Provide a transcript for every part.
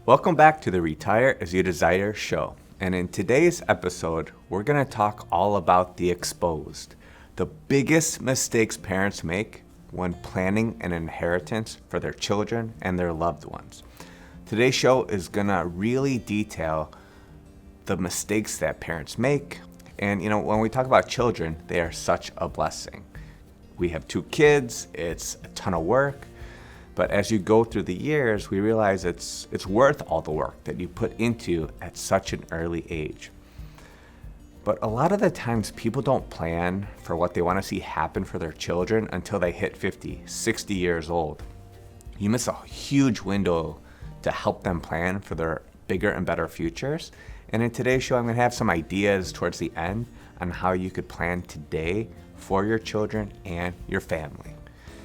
Welcome back to the Retire As You Desire show. And in today's episode, we're going to talk all about the exposed, the biggest mistakes parents make when planning an inheritance for their children and their loved ones. Today's show is going to really detail the mistakes that parents make. And when we talk about children, they are such a blessing. We have 2 kids, it's a ton of work. But as you go through the years, we realize it's worth all the work that you put into at such an early age. But a lot of the times people don't plan for what they want to see happen for their children until they hit 50, 60 years old. You miss a huge window to help them plan for their bigger and better futures. And in today's show, I'm going to have some ideas towards the end on how you could plan today for your children and your family.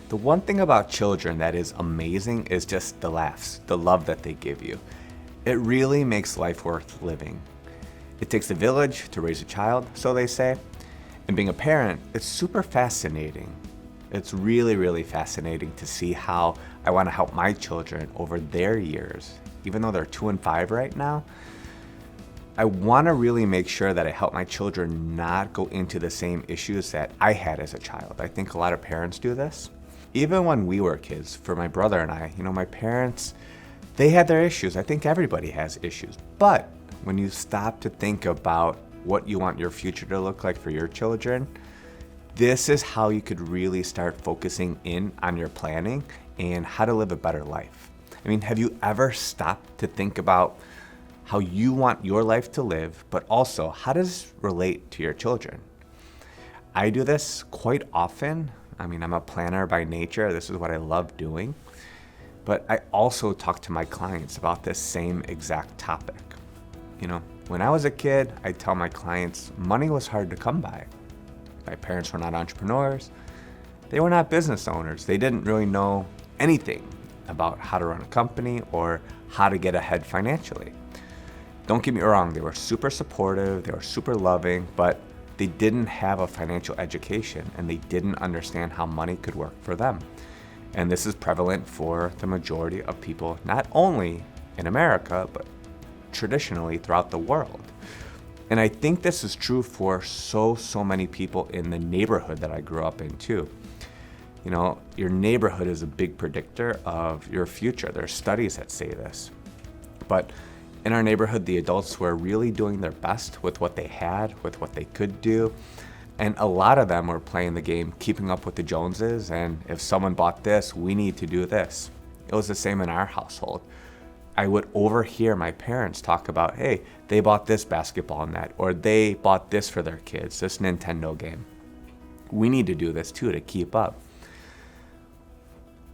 The one thing about children that is amazing is just the laughs, the love that they give you. It really makes life worth living. It takes a village to raise a child, so they say. And being a parent, it's super fascinating. It's really, really fascinating to see how I want to help my children over their years. Even though they're 2 and 5 right now, I want to really make sure that I help my children not go into the same issues that I had as a child. I think a lot of parents do this. Even when we were kids, for my brother and I, my parents, they had their issues. I think everybody has issues. But when you stop to think about what you want your future to look like for your children, this is how you could really start focusing in on your planning and how to live a better life. Have you ever stopped to think about how you want your life to live, but also how does it relate to your children? I do this quite often. I'm a planner by nature. This is what I love doing. But I also talk to my clients about this same exact topic. When I was a kid, I tell my clients money was hard to come by. My parents were not entrepreneurs. They were not business owners. They didn't really know anything about how to run a company or how to get ahead financially. Don't get me wrong, they were super supportive, they were super loving, but they didn't have a financial education and they didn't understand how money could work for them. And this is prevalent for the majority of people, not only in America, but traditionally throughout the world. And I think this is true for so many people in the neighborhood that I grew up in too. Your neighborhood is a big predictor of your future. There are studies that say this. But in our neighborhood, the adults were really doing their best with what they had, with what they could do. And a lot of them were playing the game, keeping up with the Joneses. And if someone bought this, we need to do this. It was the same in our household. I would overhear my parents talk about, hey, they bought this basketball net, or they bought this for their kids, this Nintendo game. We need to do this too to keep up.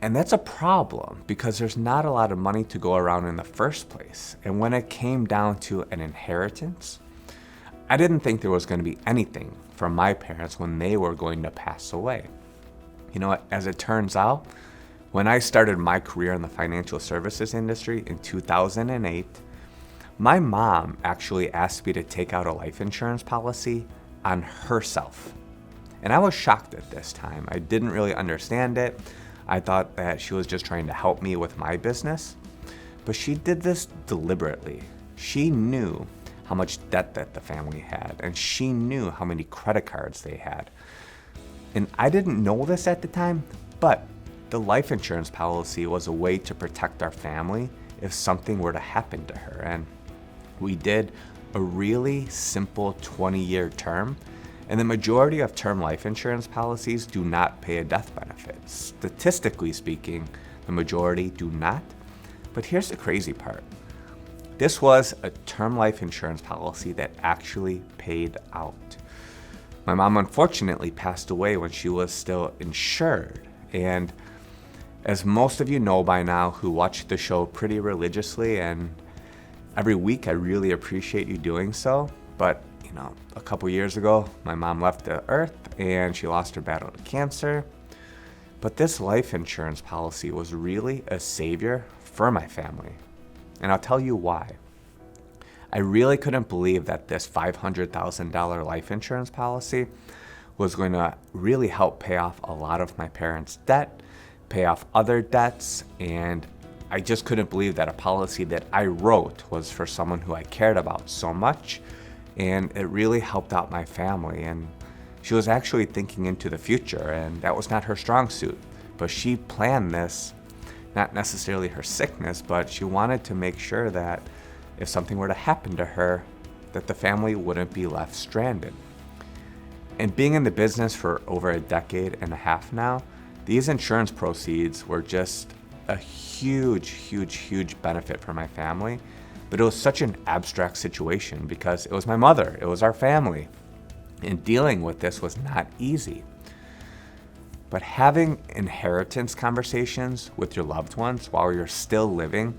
And that's a problem because there's not a lot of money to go around in the first place. And when it came down to an inheritance, I didn't think there was going to be anything from my parents when they were going to pass away. As it turns out, when I started my career in the financial services industry in 2008, my mom actually asked me to take out a life insurance policy on herself. And I was shocked at this time. I didn't really understand it. I thought that she was just trying to help me with my business, but she did this deliberately. She knew how much debt that the family had, and she knew how many credit cards they had. And I didn't know this at the time, but the life insurance policy was a way to protect our family if something were to happen to her. And we did a really simple 20-year term. And the majority of term life insurance policies do not pay a death benefit. Statistically speaking, the majority do not. But here's the crazy part. This was a term life insurance policy that actually paid out. My mom unfortunately passed away when she was still insured. And as most of you know by now who watch the show pretty religiously, and every week I really appreciate you doing so, but a couple years ago, my mom left the earth and she lost her battle to cancer. But this life insurance policy was really a savior for my family. And I'll tell you why. I really couldn't believe that this $500,000 life insurance policy was going to really help pay off a lot of my parents' debt, pay off other debts, and I just couldn't believe that a policy that I wrote was for someone who I cared about so much, and it really helped out my family. And she was actually thinking into the future, and that was not her strong suit. But she planned this, not necessarily her sickness, but she wanted to make sure that if something were to happen to her, that the family wouldn't be left stranded. And being in the business for over a decade and a half now, these insurance proceeds were just a huge benefit for my family. But it was such an abstract situation because it was my mother, it was our family. And dealing with this was not easy. But having inheritance conversations with your loved ones while you're still living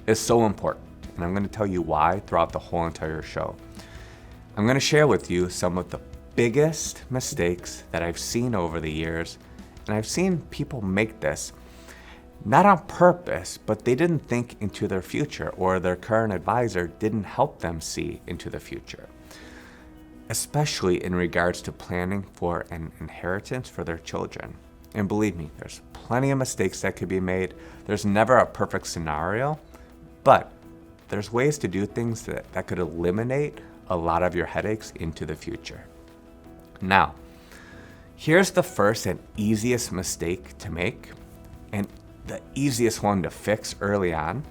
is so important. And I'm going to tell you why throughout the whole entire show. I'm going to share with you some of the biggest mistakes that I've seen over the years. And I've seen people make this not on purpose, but they didn't think into their future, or their current advisor didn't help them see into the future, especially in regards to planning for an inheritance for their children. And believe me, there's plenty of mistakes that could be made. There's never a perfect scenario, but there's ways to do things that could eliminate a lot of your headaches into the future. Now, here's the first and easiest mistake to make, and the easiest one to fix early on,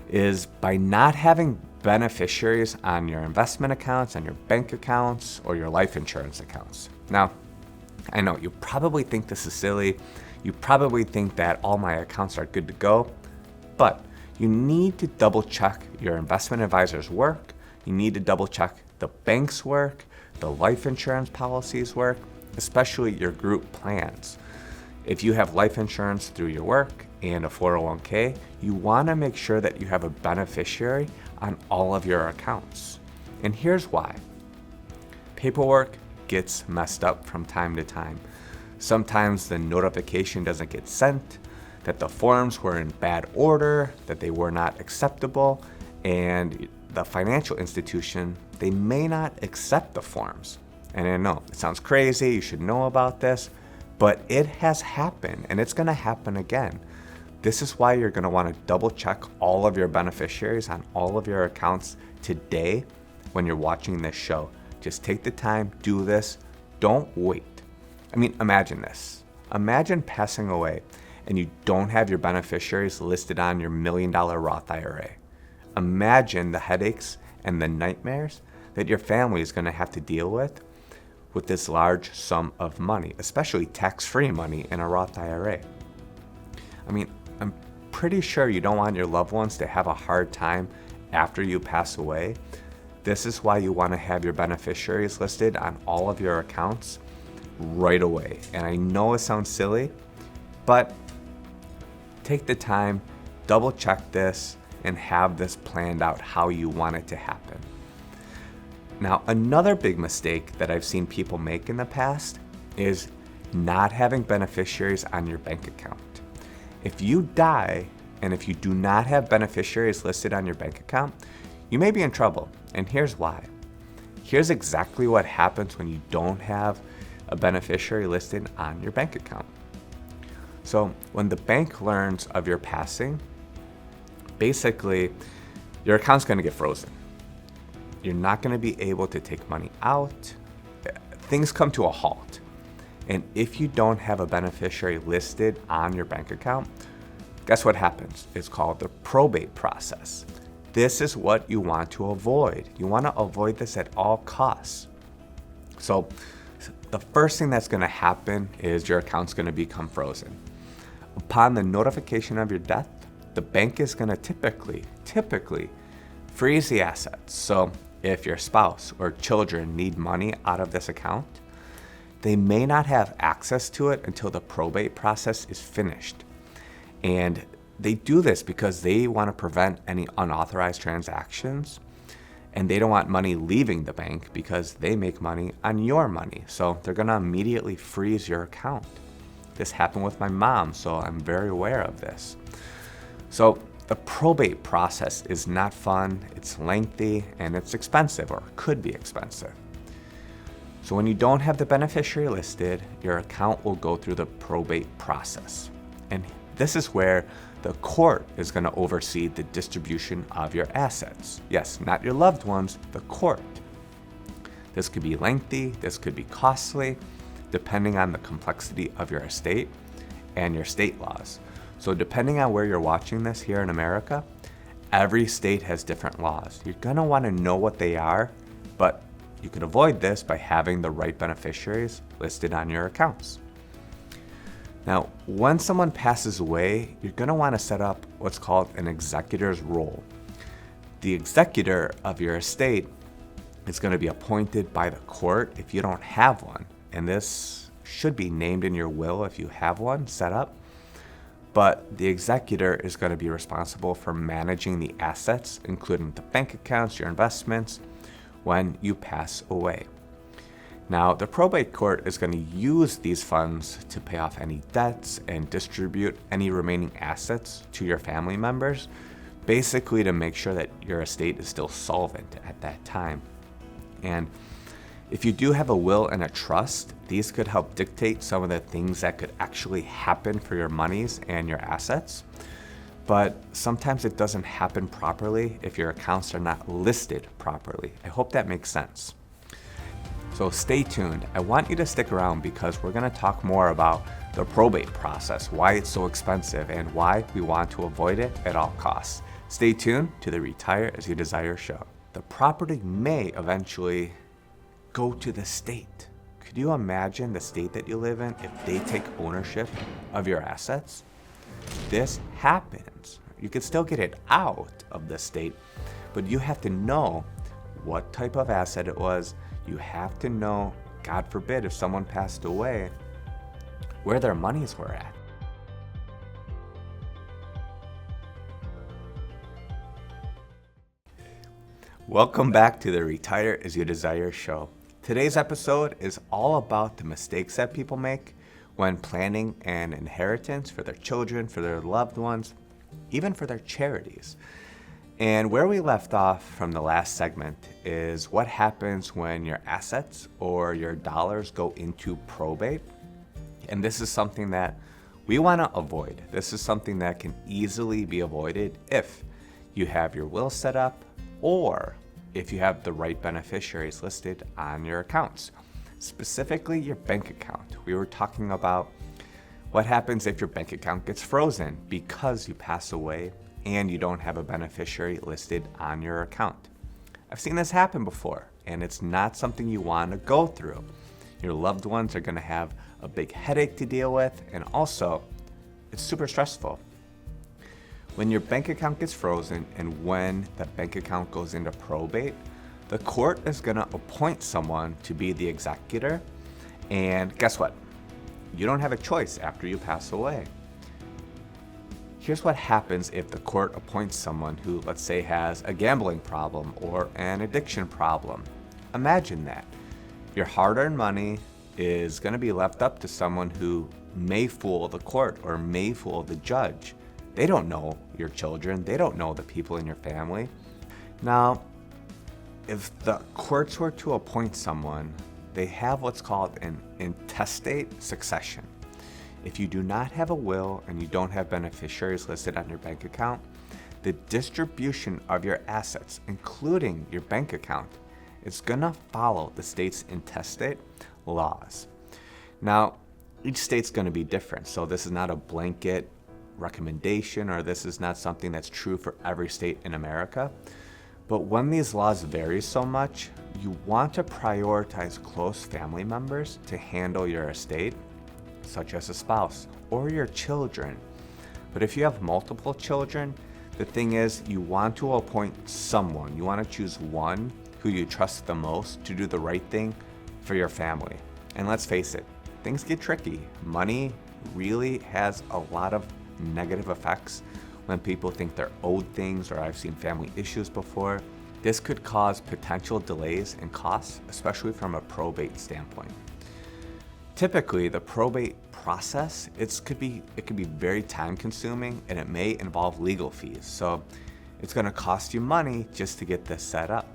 is by not having beneficiaries on your investment accounts, on your bank accounts, or your life insurance accounts. Now, I know you probably think this is silly. You probably think that all my accounts are good to go, but you need to double check your investment advisor's work. You need to double check the bank's work, the life insurance policies work, especially your group plans. If you have life insurance through your work and a 401k, you want to make sure that you have a beneficiary on all of your accounts. And here's why. Paperwork gets messed up from time to time. Sometimes the notification doesn't get sent, that the forms were in bad order, that they were not acceptable, and the financial institution, they may not accept the forms. And I know it sounds crazy, you should know about this, but it has happened and it's going to happen again. This is why you're going to want to double check all of your beneficiaries on all of your accounts today when you're watching this show. Just take the time, do this, don't wait. I mean, imagine this. Imagine passing away and you don't have your beneficiaries listed on your $1 million Roth IRA. Imagine the headaches and the nightmares that your family is going to have to deal with this large sum of money, especially tax-free money in a Roth IRA. I mean, I'm pretty sure you don't want your loved ones to have a hard time after you pass away. This is why you want to have your beneficiaries listed on all of your accounts right away. And I know it sounds silly, but take the time, double check this, and have this planned out how you want it to happen. Now, another big mistake that I've seen people make in the past is not having beneficiaries on your bank account. If you die and if you do not have beneficiaries listed on your bank account, you may be in trouble. And here's why. Here's exactly what happens when you don't have a beneficiary listed on your bank account. So when the bank learns of your passing, basically your account's going to get frozen. You're not going to be able to take money out. Things come to a halt. And if you don't have a beneficiary listed on your bank account, guess what happens? It's called the probate process. This is what you want to avoid. You want to avoid this at all costs. So the first thing that's going to happen is your account's going to become frozen. Upon the notification of your death, the bank is going to typically freeze the assets. So if your spouse or children need money out of this account, they may not have access to it until the probate process is finished. And they do this because they want to prevent any unauthorized transactions, and they don't want money leaving the bank because they make money on your money. So they're going to immediately freeze your account. This happened with my mom, so I'm very aware of this. So the probate process is not fun, it's lengthy, and it's expensive, or could be expensive. So when you don't have the beneficiary listed, your account will go through the probate process. And this is where the court is going to oversee the distribution of your assets. Yes, not your loved ones, the court. This could be lengthy, this could be costly, depending on the complexity of your estate and your state laws. So depending on where you're watching this here in America, every state has different laws. You're gonna wanna know what they are, but you can avoid this by having the right beneficiaries listed on your accounts. Now, when someone passes away, you're gonna wanna set up what's called an executor's role. The executor of your estate is gonna be appointed by the court if you don't have one, and this should be named in your will if you have one set up. But the executor is going to be responsible for managing the assets, including the bank accounts, your investments, when you pass away. Now, the probate court is going to use these funds to pay off any debts and distribute any remaining assets to your family members, basically to make sure that your estate is still solvent at that time. And if you do have a will and a trust, these could help dictate some of the things that could actually happen for your monies and your assets. But sometimes it doesn't happen properly if your accounts are not listed properly. I hope that makes sense. So stay tuned. I want you to stick around because we're going to talk more about the probate process, why it's so expensive, and why we want to avoid it at all costs. Stay tuned to the Retire As You Desire show. The property may eventually go to the state. Could you imagine the state that you live in if they take ownership of your assets? This happens. You can still get it out of the state, but you have to know what type of asset it was. You have to know, God forbid, if someone passed away, where their monies were at. Welcome back to the Retire As You Desire show. Today's episode is all about the mistakes that people make when planning an inheritance for their children, for their loved ones, even for their charities. And where we left off from the last segment is what happens when your assets or your dollars go into probate. And this is something that we want to avoid. This is something that can easily be avoided if you have your will set up or if you have the right beneficiaries listed on your accounts, specifically your bank account. We were talking about what happens if your bank account gets frozen because you pass away and you don't have a beneficiary listed on your account. I've seen this happen before, and it's not something you want to go through. Your loved ones are going to have a big headache to deal with, and also it's super stressful. When your bank account gets frozen and when the bank account goes into probate, the court is going to appoint someone to be the executor. And guess what? You don't have a choice after you pass away. Here's what happens if the court appoints someone who, let's say, has a gambling problem or an addiction problem. Imagine that. Your hard-earned money is going to be left up to someone who may fool the court or may fool the judge. They don't know your children. They don't know the people in your family. Now, if the courts were to appoint someone, they have what's called an intestate succession. If you do not have a will and you don't have beneficiaries listed on your bank account, the distribution of your assets, including your bank account, is gonna follow the state's intestate laws. Now, each state's gonna be different, so this is not a blanket recommendation, or this is not something that's true for every state in America. But when these laws vary so much, you want to prioritize close family members to handle your estate, such as a spouse or your children. But if you have multiple children, the thing is you want to appoint someone. You want to choose one who you trust the most to do the right thing for your family. And let's face it, things get tricky. Money really has a lot of negative effects when people think they're owed things, or I've seen family issues before. This could cause potential delays and costs, especially from a probate standpoint. Typically, the probate process, it could be very time consuming, and it may involve legal fees. So it's going to cost you money just to get this set up.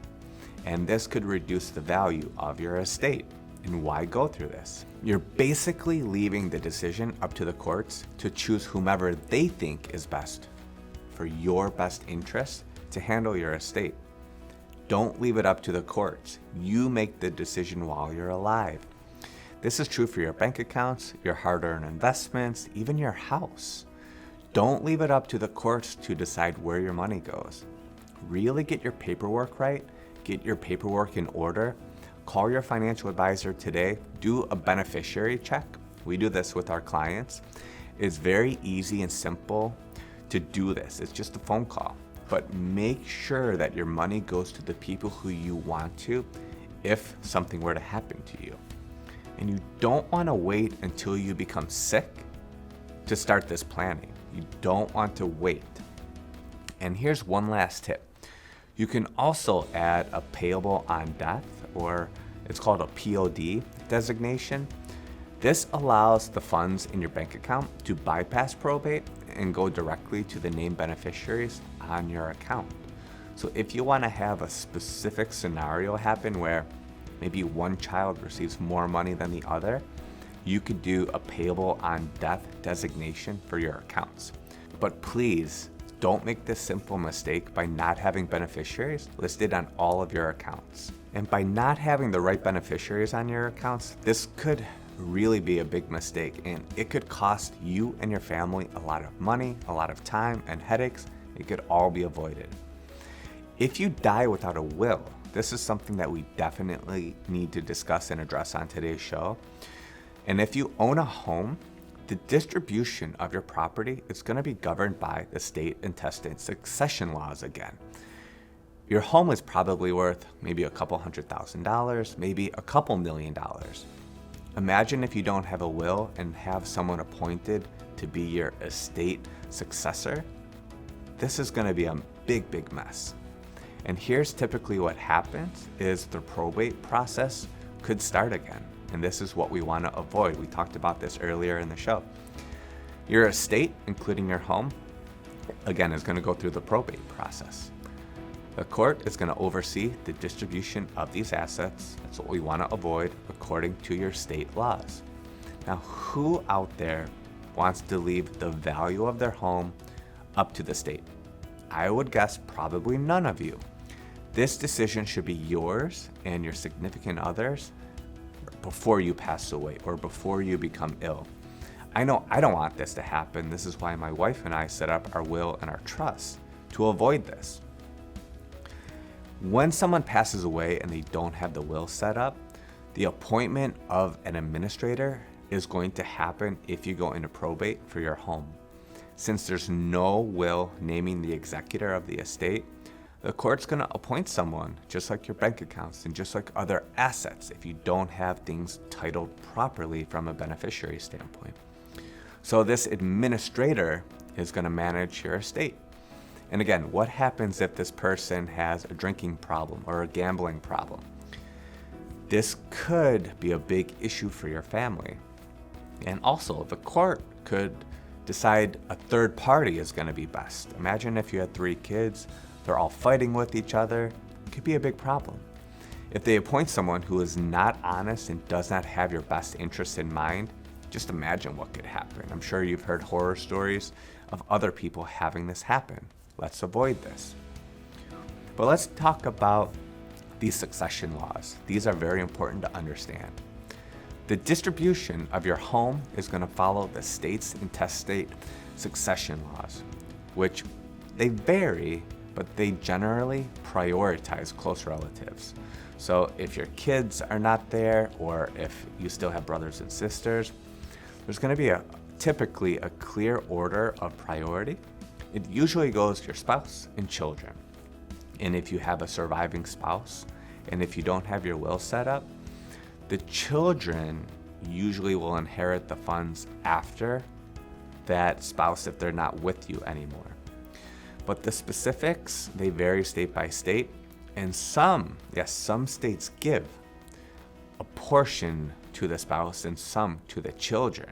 And this could reduce the value of your estate. And why go through this? You're basically leaving the decision up to the courts to choose whomever they think is best for your best interest to handle your estate. Don't leave it up to the courts. You make the decision while you're alive. This is true for your bank accounts, your hard-earned investments, even your house. Don't leave it up to the courts to decide where your money goes. Really get your paperwork right, get your paperwork in order. Call your financial advisor today, do a beneficiary check. We do this with our clients. It's very easy and simple to do this. It's just a phone call. But make sure that your money goes to the people who you want to if something were to happen to you. And you don't want to wait until you become sick to start this planning. You don't want to wait. And here's one last tip. You can also add a payable on death, or it's called a POD designation. This allows the funds in your bank account to bypass probate and go directly to the named beneficiaries on your account. So if you want to have a specific scenario happen where maybe one child receives more money than the other, you could do a payable on death designation for your accounts. But please don't make this simple mistake by not having beneficiaries listed on all of your accounts. And by not having the right beneficiaries on your accounts, this could really be a big mistake, and it could cost you and your family a lot of money, a lot of time, and headaches. It could all be avoided. If you die without a will, this is something that we definitely need to discuss and address on today's show. And if you own a home, the distribution of your property is going to be governed by the state intestate succession laws again. Your home is probably worth maybe a couple $100,000, maybe a couple $1 million. Imagine if you don't have a will and have someone appointed to be your estate successor. This is going to be a big, big mess. And here's typically what happens is the probate process could start again. And this is what we want to avoid. We talked about this earlier in the show. Your estate, including your home, again, is going to go through the probate process. The court is going to oversee the distribution of these assets. That's what we want to avoid according to your state laws. Now, who out there wants to leave the value of their home up to the state? I would guess probably none of you. This decision should be yours and your significant others before you pass away or before you become ill. I know I don't want this to happen. This is why my wife and I set up our will and our trust to avoid this. When someone passes away and they don't have the will set up, the appointment of an administrator is going to happen if you go into probate for your home. Since there's no will naming the executor of the estate, the court's going to appoint someone, just like your bank accounts and just like other assets, if you don't have things titled properly from a beneficiary standpoint. So this administrator is going to manage your estate. And again, what happens if this person has a drinking problem or a gambling problem? This could be a big issue for your family. And also, the court could decide a third party is going to be best. Imagine if you had 3 kids, they're all fighting with each other. It could be a big problem. If they appoint someone who is not honest and does not have your best interests in mind, just imagine what could happen. I'm sure you've heard horror stories of other people having this happen. Let's avoid this. But let's talk about these succession laws. These are very important to understand. The distribution of your home is going to follow the state's intestate succession laws, which they vary, but they generally prioritize close relatives. So if your kids are not there, or if you still have brothers and sisters, there's going to be typically a clear order of priority. It usually goes to your spouse and children. And if you have a surviving spouse, and if you don't have your will set up, the children usually will inherit the funds after that spouse if they're not with you anymore. But the specifics, they vary state by state, and some states give a portion to the spouse and some to the children.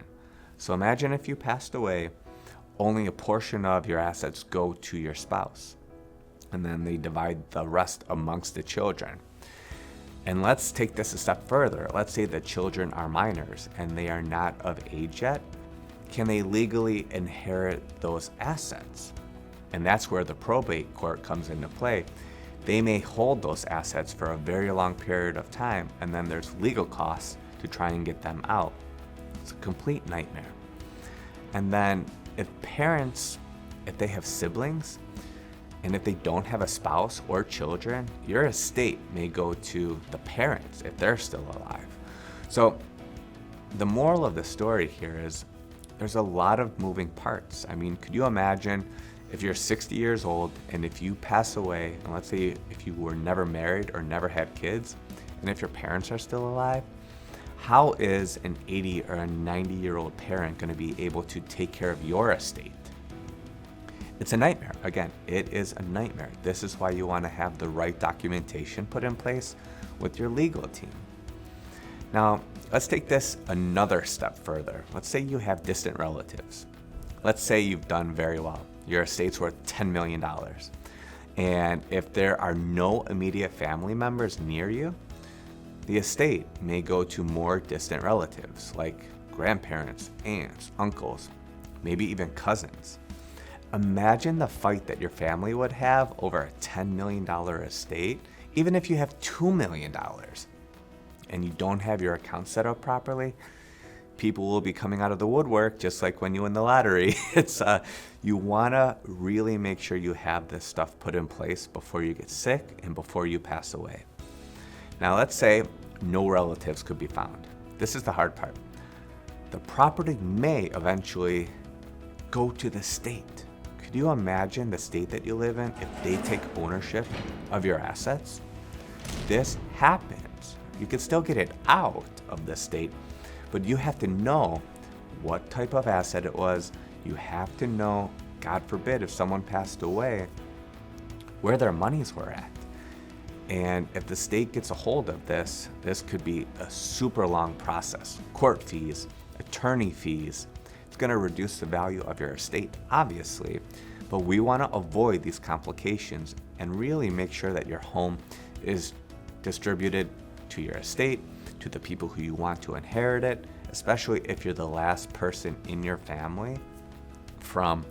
So imagine if you passed away, only a portion of your assets go to your spouse, and then they divide the rest amongst the children. And let's take this a step further. Let's say the children are minors and they are not of age yet. Can they legally inherit those assets? And that's where the probate court comes into play. They may hold those assets for a very long period of time, and then there's legal costs to try and get them out. It's a complete nightmare. And then if they have siblings, and if they don't have a spouse or children, your estate may go to the parents if they're still alive. So the moral of the story here is there's a lot of moving parts. I mean, could you imagine if you're 60 years old and if you pass away, and let's say if you were never married or never had kids, and if your parents are still alive, how is an 80 or a 90-year-old parent going to be able to take care of your estate? It's a nightmare. Again, it is a nightmare. This is why you want to have the right documentation put in place with your legal team. Now, let's take this another step further. Let's say you have distant relatives. Let's say you've done very well. Your estate's worth $10 million. And if there are no immediate family members near you, the estate may go to more distant relatives like grandparents, aunts, uncles, maybe even cousins. Imagine the fight that your family would have over a $10 million estate, even if you have $2 million and you don't have your account set up properly. People will be coming out of the woodwork, just like when you win the lottery. You want to really make sure you have this stuff put in place before you get sick and before you pass away. Now, let's say no relatives could be found. This is the hard part. The property may eventually go to the state. Could you imagine the state that you live in if they take ownership of your assets? This happens. You can still get it out of the state, but you have to know what type of asset it was. You have to know, God forbid, if someone passed away, where their monies were at. And if the state gets a hold of this, this could be a super long process. Court fees, attorney fees. It's going to reduce the value of your estate, obviously, but we want to avoid these complications and really make sure that your home is distributed to your estate, to the people who you want to inherit it, especially if you're the last person in your family from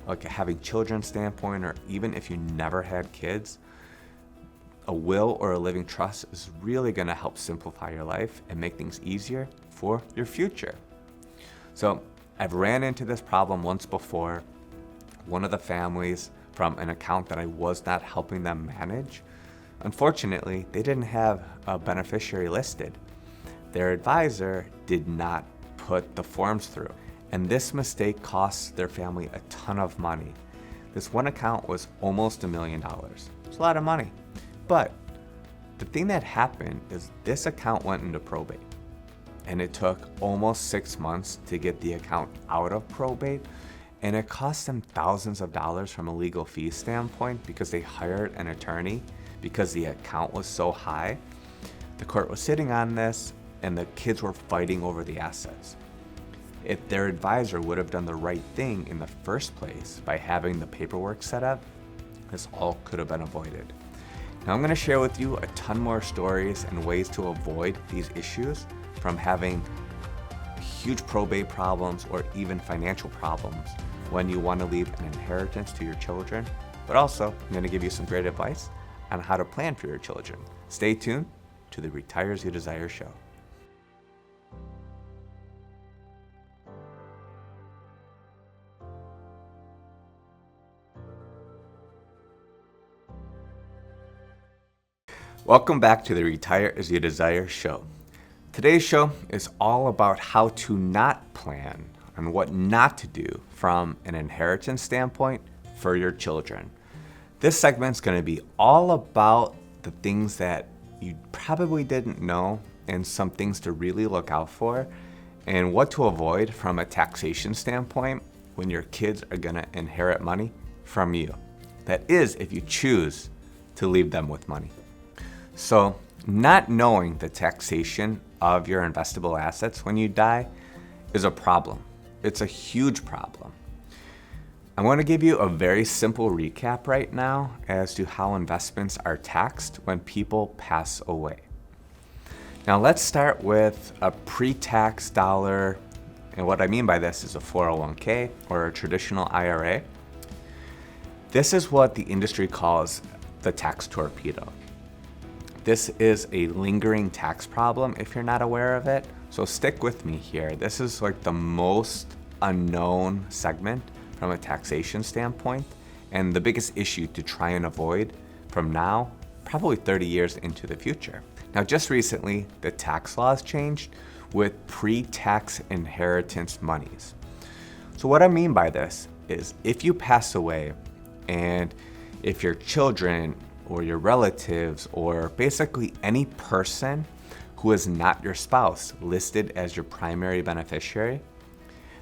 like having children standpoint, or even if you never had kids. A will or a living trust is really going to help simplify your life and make things easier for your future. So I've ran into this problem once before. One of the families from an account that I was not helping them manage, unfortunately, they didn't have a beneficiary listed. Their advisor did not put the forms through, and this mistake cost their family a ton of money. This one account was almost $1 million. It's a lot of money. But the thing that happened is this account went into probate, and it took almost 6 months to get the account out of probate, and it cost them thousands of dollars from a legal fee standpoint because they hired an attorney because the account was so high. The court was sitting on this, and the kids were fighting over the assets. If their advisor would have done the right thing in the first place by having the paperwork set up, this all could have been avoided. Now I'm going to share with you a ton more stories and ways to avoid these issues from having huge probate problems or even financial problems when you want to leave an inheritance to your children. But also, I'm going to give you some great advice on how to plan for your children. Stay tuned to the Retire As You Desire show. Welcome back to the Retire As You Desire show. Today's show is all about how to not plan and what not to do from an inheritance standpoint for your children. This segment's going to be all about the things that you probably didn't know and some things to really look out for and what to avoid from a taxation standpoint when your kids are going to inherit money from you. That is, if you choose to leave them with money. So, not knowing the taxation of your investable assets when you die is a problem. It's a huge problem. I'm going to give you a very simple recap right now as to how investments are taxed when people pass away. Now let's start with a pre-tax dollar, and what I mean by this is a 401k or a traditional IRA. This is what the industry calls the tax torpedo. This is a lingering tax problem if you're not aware of it, so stick with me here. This is like the most unknown segment from a taxation standpoint, and the biggest issue to try and avoid from now, probably 30 years into the future. Now, just recently, the tax laws changed with pre-tax inheritance monies. So what I mean by this is if you pass away and if your children or your relatives or basically any person who is not your spouse listed as your primary beneficiary,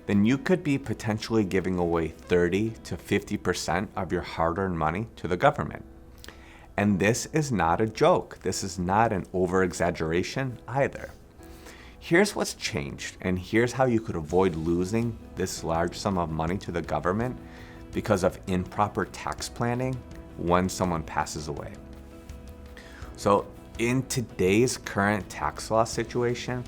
then you could be potentially giving away 30 to 50% of your hard-earned money to the government. And this is not a joke. This is not an over-exaggeration either. Here's what's changed, and here's how you could avoid losing this large sum of money to the government because of improper tax planning when someone passes away. So in today's current tax law situation,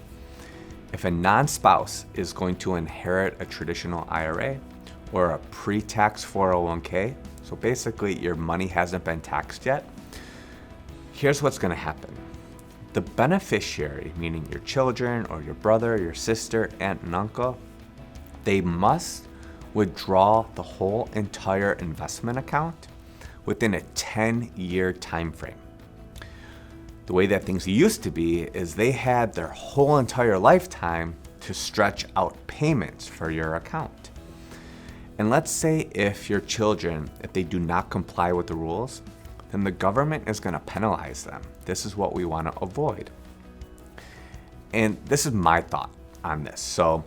if a non-spouse is going to inherit a traditional IRA or a pre-tax 401k, so basically your money hasn't been taxed yet, here's what's going to happen. The beneficiary, meaning your children or your brother, your sister, aunt, and uncle, they must withdraw the whole entire investment account within a 10-year time frame. The way that things used to be is they had their whole entire lifetime to stretch out payments for your account. And let's say if your children, if they do not comply with the rules, then the government is going to penalize them. This is what we want to avoid. And this is my thought on this. So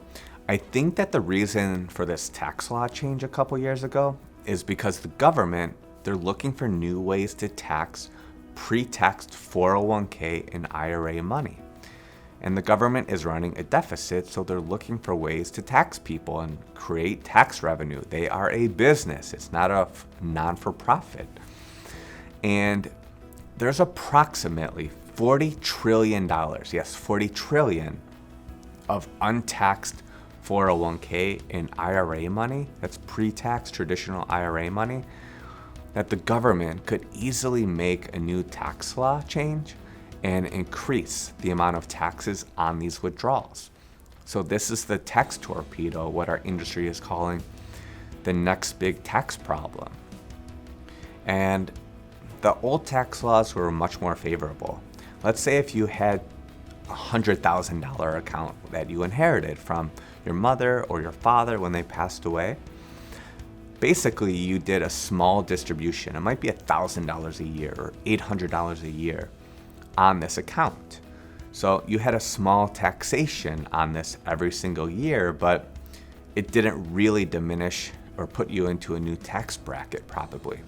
I think that the reason for this tax law change a couple years ago is because the government, they're looking for new ways to tax pre-taxed 401k and IRA money. And the government is running a deficit, so they're looking for ways to tax people and create tax revenue. They are a business, it's not a non-for-profit. And there's approximately $40 trillion, yes, 40 trillion of untaxed 401k and IRA money, that's pre-tax traditional IRA money, that the government could easily make a new tax law change and increase the amount of taxes on these withdrawals. So this is the tax torpedo, what our industry is calling the next big tax problem. And the old tax laws were much more favorable. Let's say if you had a $100,000 account that you inherited from your mother or your father when they passed away. Basically, you did a small distribution. It might be $1,000 a year or $800 a year on this account. So you had a small taxation on this every single year, but it didn't really diminish or put you into a new tax bracket probably.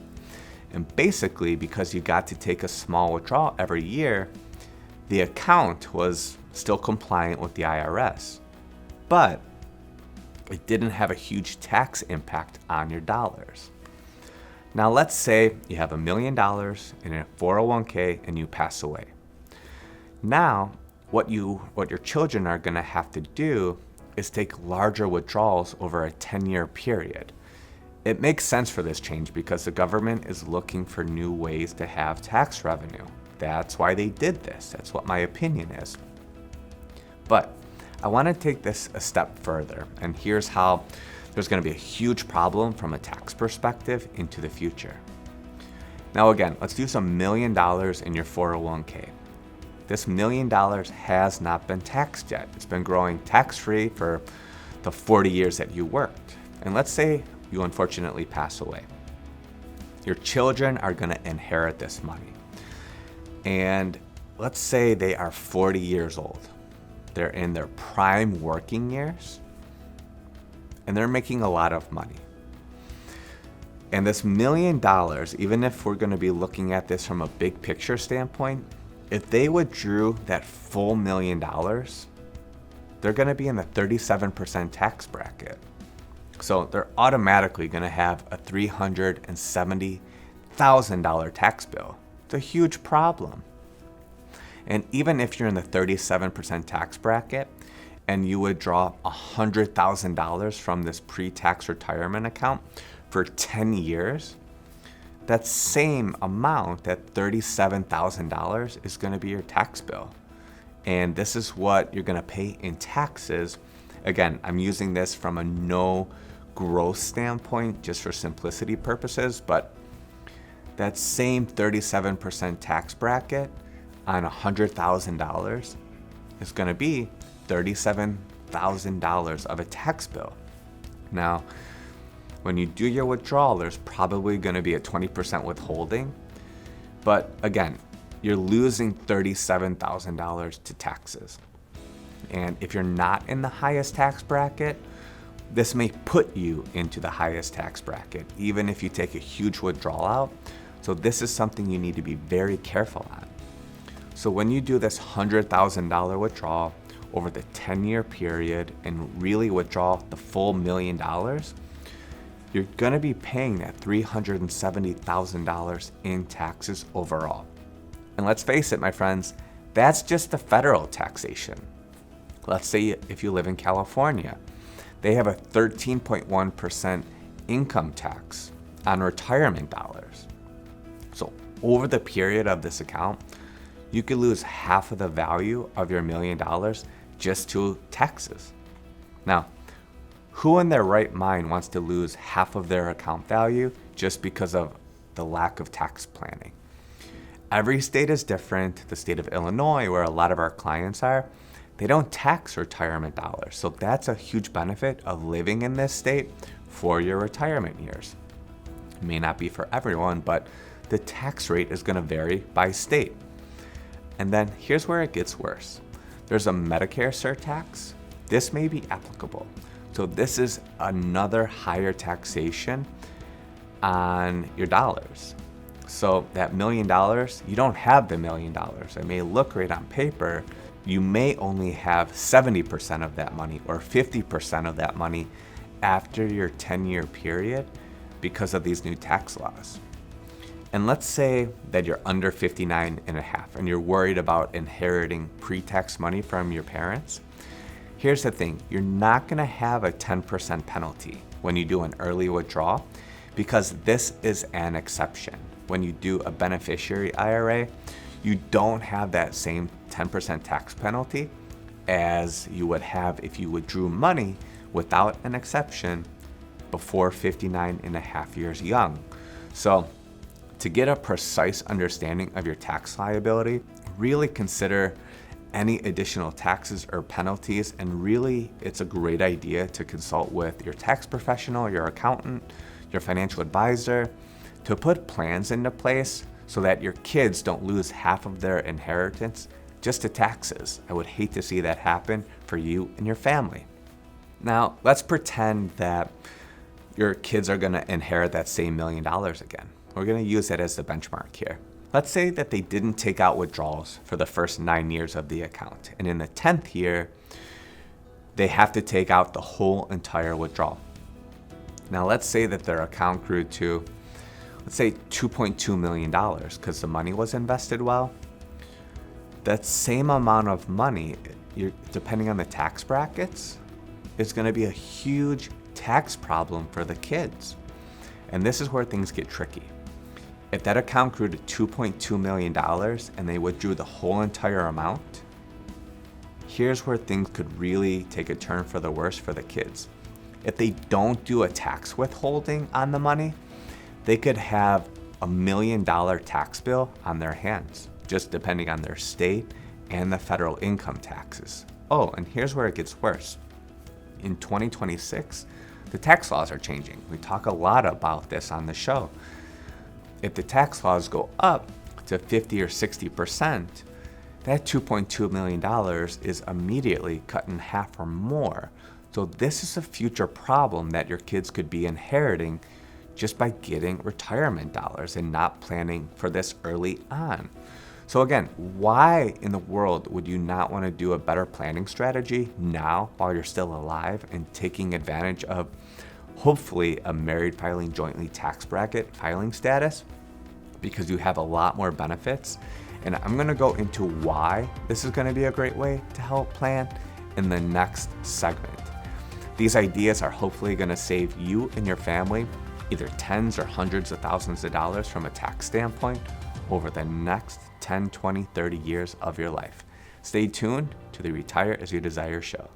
And basically, because you got to take a small withdrawal every year, the account was still compliant with the IRS, but it didn't have a huge tax impact on your dollars. Now let's say you have $1 million in a 401k and you pass away. Now, what your children are gonna have to do is take larger withdrawals over a 10-year period. It makes sense for this change because the government is looking for new ways to have tax revenue. That's why they did this. That's what my opinion is. But I want to take this a step further, and here's how there's going to be a huge problem from a tax perspective into the future. Now again, let's do some $1 million in your 401k. This $1 million has not been taxed yet. It's been growing tax-free for the 40 years that you worked. And let's say you unfortunately pass away. Your children are going to inherit this money. And let's say they are 40 years old. They're in their prime working years, and they're making a lot of money. And this $1 million, even if we're going to be looking at this from a big picture standpoint, if they withdrew that full $1 million, they're going to be in the 37% tax bracket. So they're automatically going to have a $370,000 tax bill. It's a huge problem. And even if you're in the 37% tax bracket and you withdraw $100,000 from this pre-tax retirement account for 10 years, that same amount, that $37,000, is going to be your tax bill. And this is what you're going to pay in taxes. Again, I'm using this from a no gross standpoint just for simplicity purposes, but that same 37% tax bracket on $100,000 is going to be $37,000 of a tax bill. Now, when you do your withdrawal, there's probably going to be a 20% withholding, but again, you're losing $37,000 to taxes. And if you're not in the highest tax bracket, this may put you into the highest tax bracket, even if you take a huge withdrawal out. So this is something you need to be very careful on. So when you do this $100,000 withdrawal over the 10-year period and really withdraw the full $1 million, you're going to be paying that $370,000 in taxes overall. And let's face it, my friends, that's just the federal taxation. Let's say if you live in California, they have a 13.1% income tax on retirement dollars. So over the period of this account, you could lose half of the value of your $1 million just to taxes. Now, who in their right mind wants to lose half of their account value just because of the lack of tax planning? Every state is different. The state of Illinois, where a lot of our clients are, they don't tax retirement dollars. So that's a huge benefit of living in this state for your retirement years. It may not be for everyone, but the tax rate is going to vary by state. And then here's where it gets worse. There's a Medicare surtax. This may be applicable. So this is another higher taxation on your dollars. So that $1 million, you don't have the $1 million. It may look great on paper. You may only have 70% of that money or 50% of that money after your 10-year period because of these new tax laws. And let's say that you're under 59 and a half and you're worried about inheriting pre-tax money from your parents. Here's the thing, you're not gonna have a 10% penalty when you do an early withdrawal because this is an exception. When you do a beneficiary IRA, you don't have that same 10% tax penalty as you would have if you withdrew money without an exception before 59 and a half years young. So to get a precise understanding of your tax liability, really consider any additional taxes or penalties, and really it's a great idea to consult with your tax professional, your accountant, your financial advisor to put plans into place so that your kids don't lose half of their inheritance just to taxes. I would hate to see that happen for you and your family. Now, let's pretend that your kids are going to inherit that same $1 million again. We're going to use that as the benchmark here. Let's say that they didn't take out withdrawals for the first 9 years of the account. And in the 10th year, they have to take out the whole entire withdrawal. Now, let's say that their account grew to, let's say $2.2 million because the money was invested well. That same amount of money, depending on the tax brackets, is going to be a huge tax problem for the kids. And this is where things get tricky. If that account grew to $2.2 million and they withdrew the whole entire amount, here's where things could really take a turn for the worse for the kids. If they don't do a tax withholding on the money, they could have $1 million tax bill on their hands, just depending on their state and the federal income taxes. Oh, and here's where it gets worse. In 2026, the tax laws are changing. We talk a lot about this on the show. If the tax laws go up to 50 or 60%, that $2.2 million is immediately cut in half or more. So this is a future problem that your kids could be inheriting just by getting retirement dollars and not planning for this early on. So again, why in the world would you not want to do a better planning strategy now while you're still alive and taking advantage of hopefully a married filing jointly tax bracket filing status? Because you have a lot more benefits And I'm gonna go into why this is gonna be a great way to help plan in the next segment. These ideas are hopefully gonna save you and your family either tens or hundreds of thousands of dollars from a tax standpoint over the next 10, 20, 30 years of your life. Stay tuned to the Retire As You Desire show.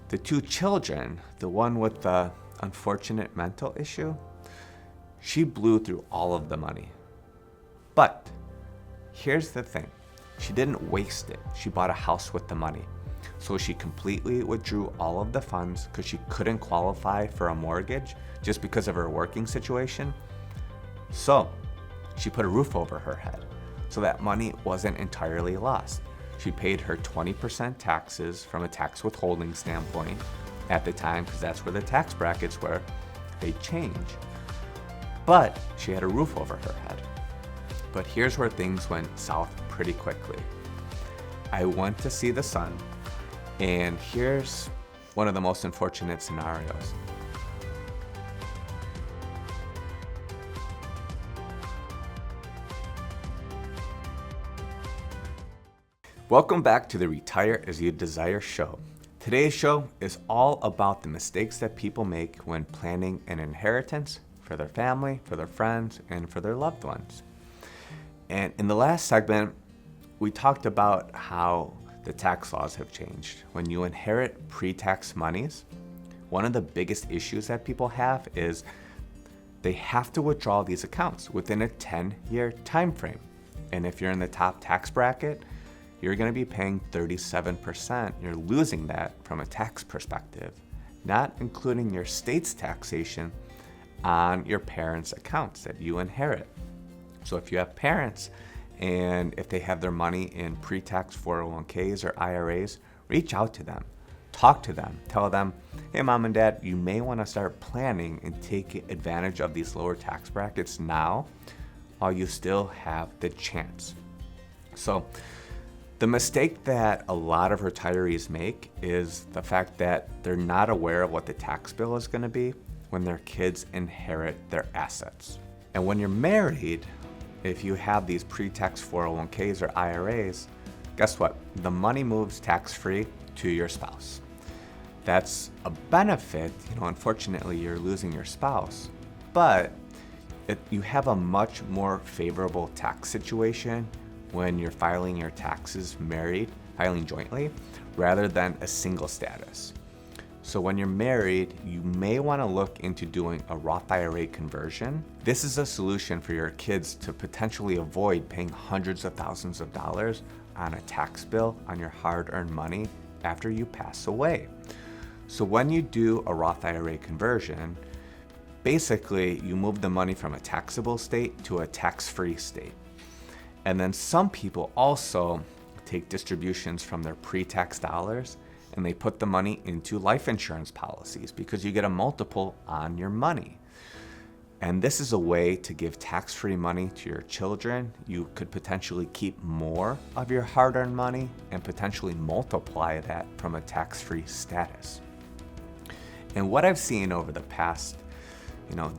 The two children, the one with the unfortunate mental issue, she blew through all of the money. But here's the thing, she didn't waste it. She bought a house with the money. So she completely withdrew all of the funds because she couldn't qualify for a mortgage just because of her working situation. So she put a roof over her head. So that money wasn't entirely lost. She paid her 20% taxes from a tax withholding standpoint at the time, because that's where the tax brackets were. They change. But she had a roof over her head. But here's where things went south pretty quickly. I went to see the son, and here's one of the most unfortunate scenarios. Welcome back to the Retire As You Desire show. Today's show is all about the mistakes that people make when planning an inheritance for their family, for their friends, and for their loved ones. And in the last segment, we talked about how the tax laws have changed. When you inherit pre-tax monies, one of the biggest issues that people have is they have to withdraw these accounts within a 10-year time frame. And if you're in the top tax bracket, you're going to be paying 37%. You're losing that from a tax perspective, not including your state's taxation on your parents' accounts that you inherit. So if you have parents and if they have their money in pre-tax 401ks or IRAs, reach out to them, talk to them, tell them, hey, mom and dad, you may want to start planning and take advantage of these lower tax brackets now while you still have the chance. So the mistake that a lot of retirees make is the fact that they're not aware of what the tax bill is going to be when their kids inherit their assets. And when you're married, if you have these pre-tax 401ks or IRAs, guess what? The money moves tax-free to your spouse. That's a benefit. Unfortunately, you're losing your spouse, but you have a much more favorable tax situation when you're filing your taxes married, filing jointly, rather than a single status. So when you're married, you may want to look into doing a Roth IRA conversion. This is a solution for your kids to potentially avoid paying hundreds of thousands of dollars on a tax bill on your hard-earned money after you pass away. So when you do a Roth IRA conversion, basically you move the money from a taxable state to a tax-free state. And then some people also take distributions from their pre-tax dollars and they put the money into life insurance policies because you get a multiple on your money. And this is a way to give tax-free money to your children. You could potentially keep more of your hard-earned money and potentially multiply that from a tax-free status. And what I've seen over the past,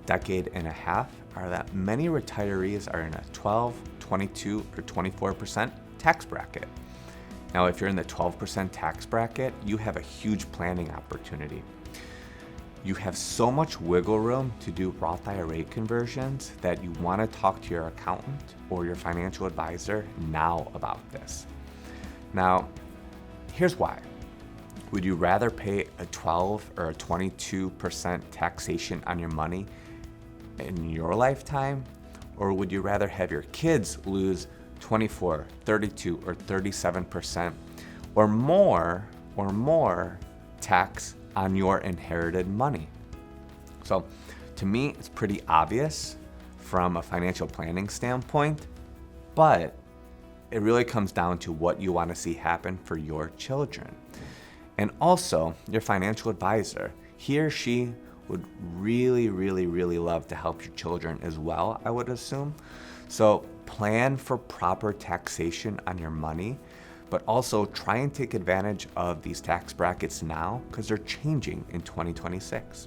decade and a half are that many retirees are in a 12, 22, or 24% tax bracket. Now, if you're in the 12% tax bracket, you have a huge planning opportunity. You have so much wiggle room to do Roth IRA conversions that you want to talk to your accountant or your financial advisor now about this. Now, here's why. Would you rather pay a 12 or a 22% taxation on your money in your lifetime? Or would you rather have your kids lose 24, 32, or 37% or more tax on your inherited money? So to me, it's pretty obvious from a financial planning standpoint, but it really comes down to what you want to see happen for your children. And also your financial advisor, he or she would really, really, really love to help your children as well, I would assume. So plan for proper taxation on your money, but also try and take advantage of these tax brackets now because they're changing in 2026.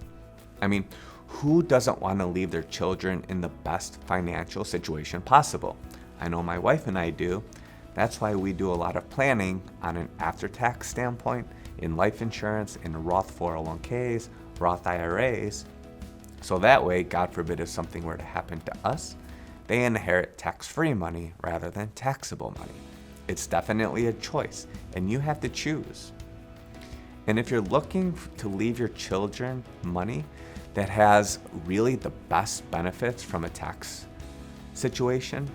I mean, who doesn't want to leave their children in the best financial situation possible? I know my wife and I do. That's why we do a lot of planning on an after-tax standpoint in life insurance, in Roth 401ks, Roth IRAs. So that way, God forbid, if something were to happen to us, they inherit tax-free money rather than taxable money. It's definitely a choice, and you have to choose. And if you're looking to leave your children money that has really the best benefits from a tax situation,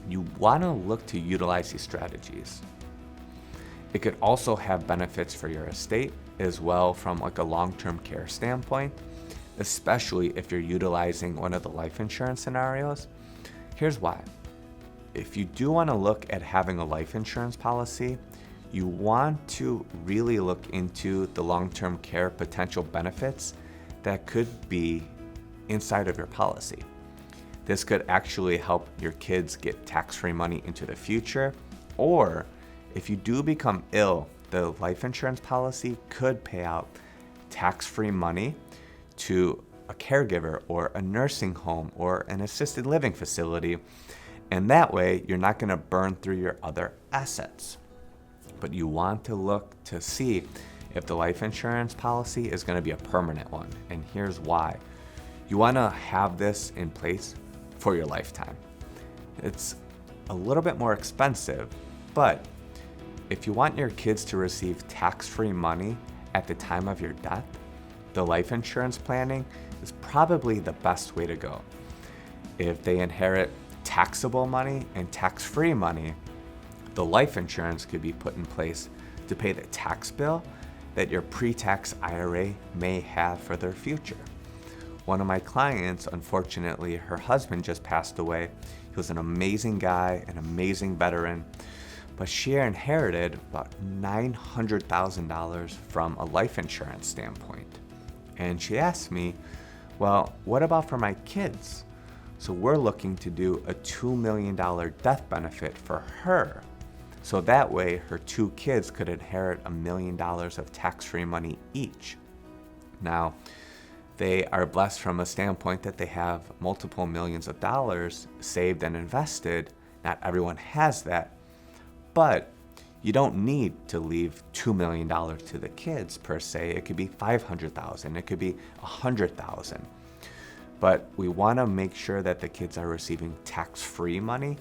you want to look to utilize these strategies. It could also have benefits for your estate as well from like a long-term care standpoint, especially if you're utilizing one of the life insurance scenarios. Here's why. If you do want to look at having a life insurance policy, you want to really look into the long-term care potential benefits that could be inside of your policy. This could actually help your kids get tax-free money into the future, or if you do become ill, the life insurance policy could pay out tax-free money to a caregiver or a nursing home or an assisted living facility, and that way you're not going to burn through your other assets. But you want to look to see if the life insurance policy is going to be a permanent one, and here's why. You want to have this in place for your lifetime. It's a little bit more expensive, but if you want your kids to receive tax-free money at the time of your death, the life insurance planning is probably the best way to go. If they inherit taxable money and tax-free money, the life insurance could be put in place to pay the tax bill that your pre-tax IRA may have for their future. One of my clients, unfortunately, her husband just passed away. He was an amazing guy, an amazing veteran, but she inherited about $900,000 from a life insurance standpoint. And she asked me, well, what about for my kids? So we're looking to do a $2 million death benefit for her. So that way her two kids could inherit $1 million of tax-free money each. Now, they are blessed from a standpoint that they have multiple millions of dollars saved and invested. Not everyone has that, but you don't need to leave $2 million to the kids per se. It could be $500,000, it could be $100,000. But we want to make sure that the kids are receiving tax-free money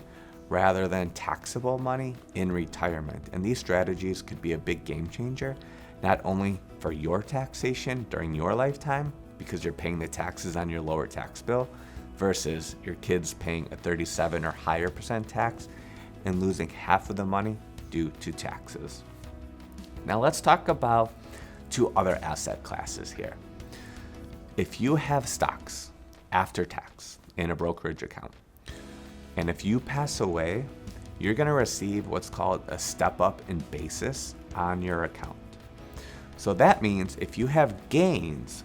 rather than taxable money in retirement. And these strategies could be a big game changer, not only for your taxation during your lifetime, because you're paying the taxes on your lower tax bill, versus your kids paying a 37 or higher % tax and losing half of the money due to taxes. Now let's talk about two other asset classes here. If you have stocks after tax in a brokerage account, and if you pass away, you're going to receive what's called a step up in basis on your account. So that means if you have gains,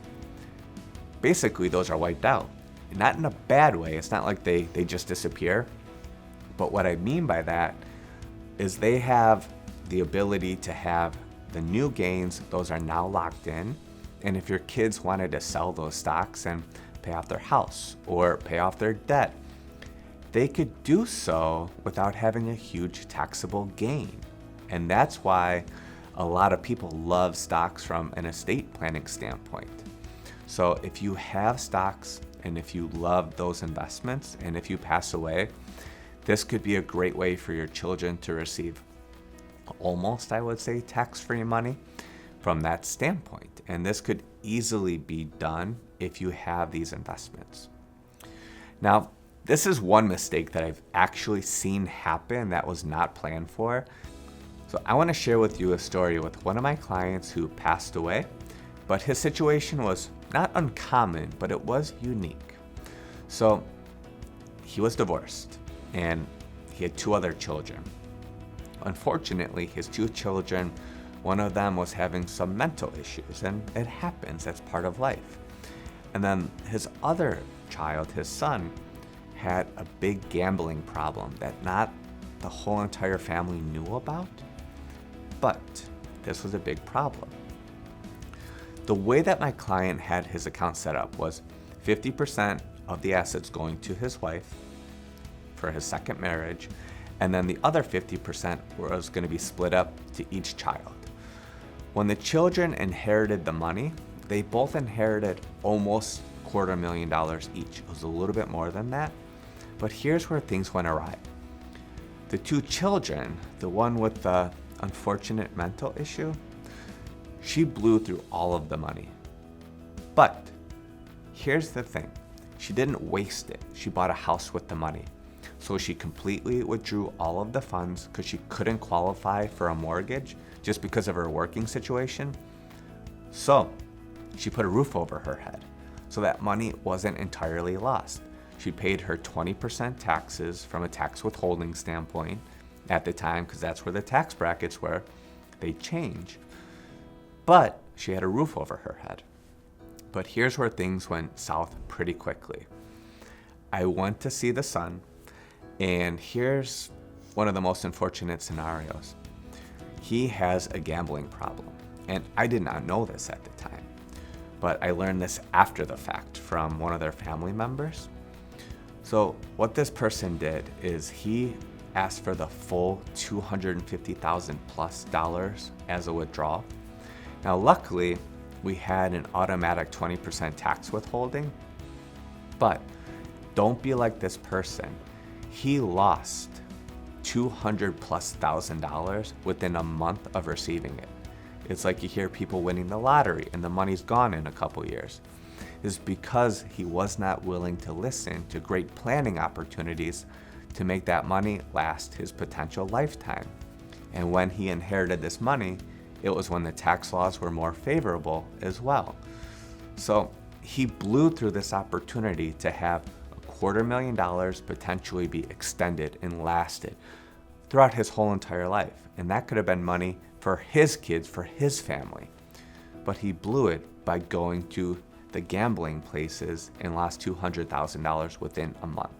basically those are wiped out. Not in a bad way, it's not like they just disappear. But what I mean by that is they have the ability to have the new gains, those are now locked in. And if your kids wanted to sell those stocks and pay off their house or pay off their debt, they could do so without having a huge taxable gain. And that's why a lot of people love stocks from an estate planning standpoint. So if you have stocks and if you love those investments and if you pass away, this could be a great way for your children to receive almost, I would say, tax-free money from that standpoint. And this could easily be done if you have these investments. Now, this is one mistake that I've actually seen happen that was not planned for. So I want to share with you a story with one of my clients who passed away, but his situation was not uncommon, but it was unique. So he was divorced and he had two other children. Unfortunately, his two children, one of them was having some mental issues, and it happens, that's part of life. And then his other child, his son, had a big gambling problem that not the whole entire family knew about, but this was a big problem. The way that my client had his account set up was 50% of the assets going to his wife for his second marriage, and then the other 50% was going to be split up to each child. When the children inherited the money, they both inherited almost $250,000 each. It was a little bit more than that, but here's where things went awry. The two children, the one with the unfortunate mental issue, she blew through all of the money. But here's the thing, she didn't waste it. She bought a house with the money. So she completely withdrew all of the funds because she couldn't qualify for a mortgage just because of her working situation. So she put a roof over her head. So that money wasn't entirely lost. She paid her 20% taxes from a tax withholding standpoint at the time, because that's where the tax brackets were. They change. But she had a roof over her head. But here's where things went south pretty quickly. I went to see the son, and here's one of the most unfortunate scenarios. He has a gambling problem, and I did not know this at the time, but I learned this after the fact from one of their family members. So what this person did is he asked for the full $250,000 plus as a withdrawal. Now, luckily, we had an automatic 20% tax withholding, but don't be like this person. He lost $200,000+ within a month of receiving it. It's like you hear people winning the lottery and the money's gone in a couple years. It's because he was not willing to listen to great planning opportunities to make that money last his potential lifetime. And when he inherited this money, it was when the tax laws were more favorable as well. So he blew through this opportunity to have $250,000 potentially be extended and lasted throughout his whole entire life. And that could have been money for his kids, for his family. But he blew it by going to the gambling places and lost $200,000 within a month.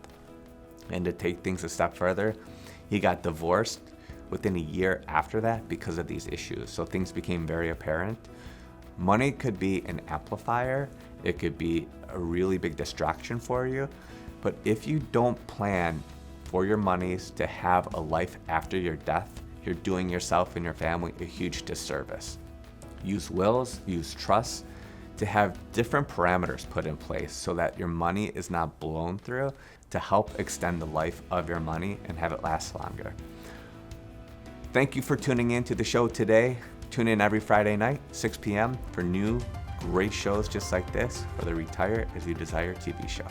And to take things a step further, he got divorced within a year after that because of these issues. So things became very apparent. Money could be an amplifier. It could be a really big distraction for you. But if you don't plan for your monies to have a life after your death, you're doing yourself and your family a huge disservice. Use wills, use trusts to have different parameters put in place so that your money is not blown through, to help extend the life of your money and have it last longer. Thank you for tuning in to the show today. Tune in every Friday night, 6 p.m. for new great shows just like this for the Retire As You Desire TV show.